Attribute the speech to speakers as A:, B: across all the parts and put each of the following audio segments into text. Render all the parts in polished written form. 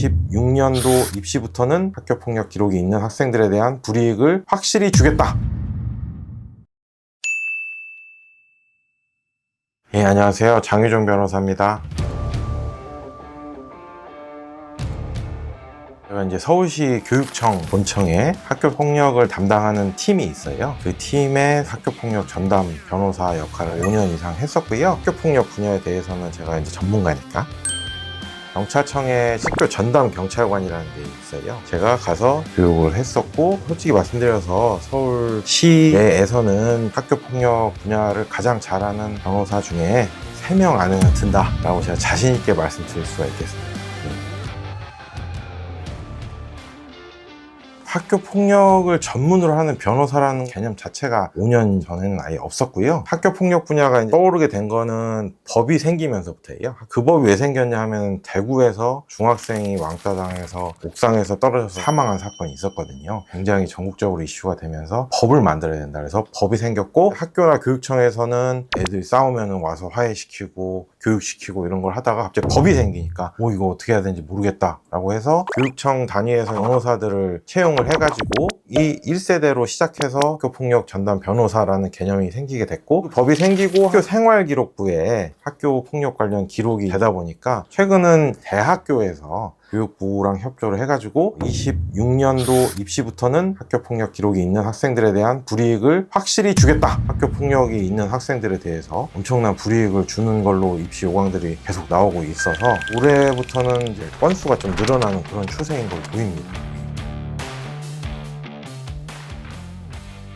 A: 26년도 입시부터는 학교폭력 기록이 있는 학생들에 대한 불이익을 확실히 주겠다. 안녕하세요. 장유종 변호사입니다. 제가 이제 서울시 교육청 본청에 학교폭력을 담당하는 팀이 있어요. 그 팀의 학교폭력 전담 변호사 역할을 5년 이상 했었고요. 학교폭력 분야에 대해서는 제가 이제 전문가니까. 경찰청에 식교 전담 경찰관이라는 게 있어요. 제가 가서 교육을 했었고, 솔직히 말씀드려서 서울시 내에서는 학교폭력 분야를 가장 잘하는 변호사 중에 3명 안에 든다 라고 제가 자신 있게 말씀드릴 수가 있겠습니다. 학교 폭력을 전문으로 하는 변호사라는 개념 자체가 5년 전에는 아예 없었고요. 학교 폭력 분야가 이제 떠오르게 된 거는 법이 생기면서부터예요. 그 법이 왜 생겼냐 하면 대구에서 중학생이 왕따 당해서 옥상에서 떨어져서 사망한 사건이 있었거든요. 굉장히 전국적으로 이슈가 되면서 법을 만들어야 된다. 그래서 법이 생겼고, 학교나 교육청에서는 애들이 싸우면 와서 화해시키고 교육시키고 이런 걸 하다가 갑자기 법이 생기니까 이거 어떻게 해야 되는지 모르겠다 라고 해서 교육청 단위에서 변호사들을 채용을 해가지고 이 1세대로 시작해서 학교폭력 전담 변호사라는 개념이 생기게 됐고, 법이 생기고 학교 생활기록부에 학교폭력 관련 기록이 되다 보니까 최근은 대학교에서 교육부랑 협조를 해가지고 26년도 입시부터는 학교폭력 기록이 있는 학생들에 대한 불이익을 확실히 주겠다. 학교폭력이 있는 학생들에 대해서 엄청난 불이익을 주는 걸로 입시 요강들이 계속 나오고 있어서 올해부터는 이제 건수가 좀 늘어나는 그런 추세인 걸로 보입니다.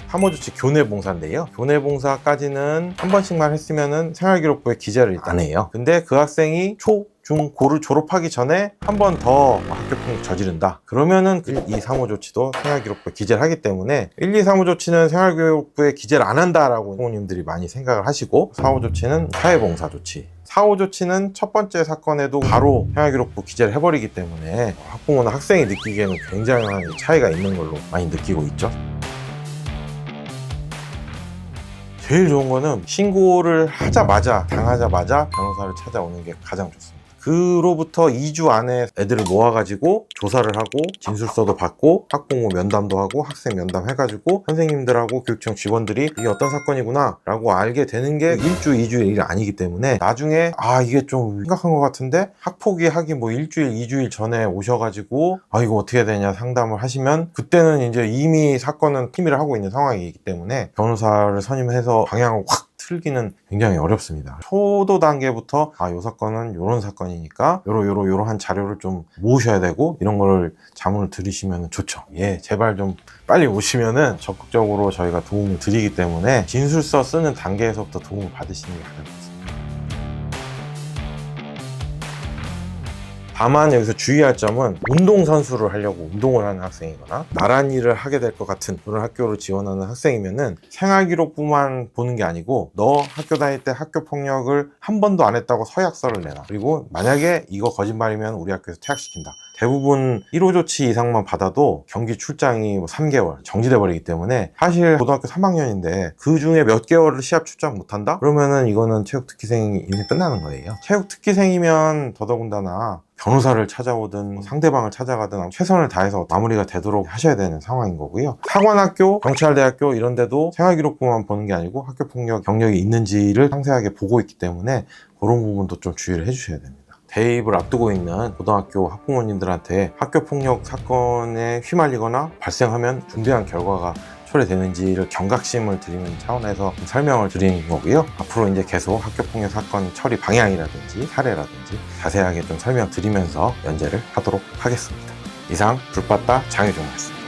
A: 사모조치 교내봉사인데요. 교내봉사까지는 한 번씩만 했으면은 생활기록부에 기재를 안 해요. 근데 그 학생이 초, 중, 고를 졸업하기 전에 한 번 더 학교폭력 저지른다. 그러면은 1, 2, 3호 조치도 생활기록부에 기재를 하기 때문에 1, 2, 3호 조치는 생활기록부에 기재를 안 한다라고 부모님들이 많이 생각을 하시고, 4호 조치는 사회봉사 조치. 4호 조치는 첫 번째 사건에도 바로 생활기록부 기재를 해버리기 때문에 학부모나 학생이 느끼기에는 굉장한 차이가 있는 걸로 많이 느끼고 있죠. 제일 좋은 거는 신고를 하자마자, 당하자마자 변호사를 찾아오는 게 가장 좋습니다. 그로부터 2주 안에 애들을 모아가지고 조사를 하고 진술서도 받고 학부모 면담도 하고 학생 면담 해가지고 선생님들하고 교육청 직원들이 이게 어떤 사건이구나 라고 알게 되는 게 1주, 2주의 일이 아니기 때문에 나중에 이게 좀 심각한 것 같은데 학폭위 하기 뭐 1주일, 2주일 전에 오셔가지고 이거 어떻게 해야 되냐 상담을 하시면, 그때는 이제 이미 사건은 팀을 하고 있는 상황이기 때문에 변호사를 선임해서 방향을 확 틀기는 굉장히 어렵습니다. 초도 단계부터 이 사건은 이런 사건이니까 요러한 자료를 좀 모으셔야 되고 이런 걸 자문을 드리시면 좋죠. 제발 좀 빨리 오시면은 적극적으로 저희가 도움을 드리기 때문에 진술서 쓰는 단계에서부터 도움을 받으시는 게 가장 좋습니다. 다만 여기서 주의할 점은, 운동선수를 하려고 운동을 하는 학생이거나 나란 일을 하게 될 것 같은 그런 학교를 지원하는 학생이면은 생활기록부만 보는 게 아니고 너 학교 다닐 때 학교폭력을 한 번도 안 했다고 서약서를 내놔. 그리고 만약에 이거 거짓말이면 우리 학교에서 퇴학시킨다. 대부분 1호 조치 이상만 받아도 경기 출장이 3개월 정지돼 버리기 때문에, 사실 고등학교 3학년인데 그 중에 몇 개월을 시합 출장 못한다? 그러면은 이거는 체육특기생이 인생 끝나는 거예요. 체육특기생이면 더더군다나 변호사를 찾아오든 상대방을 찾아가든 최선을 다해서 마무리가 되도록 하셔야 되는 상황인 거고요. 사관학교, 경찰대학교 이런 데도 생활기록부만 보는 게 아니고 학교폭력 경력이 있는지를 상세하게 보고 있기 때문에 그런 부분도 좀 주의를 해주셔야 됩니다. 대입을 앞두고 있는 고등학교 학부모님들한테 학교폭력 사건에 휘말리거나 발생하면 중대한 결과가 초래되는지를 경각심을 드리는 차원에서 설명을 드리는 거고요. 앞으로 이제 계속 학교폭력 사건 처리 방향이라든지 사례라든지 자세하게 좀 설명드리면서 연재를 하도록 하겠습니다. 이상 불빠따 장유종이었습니다.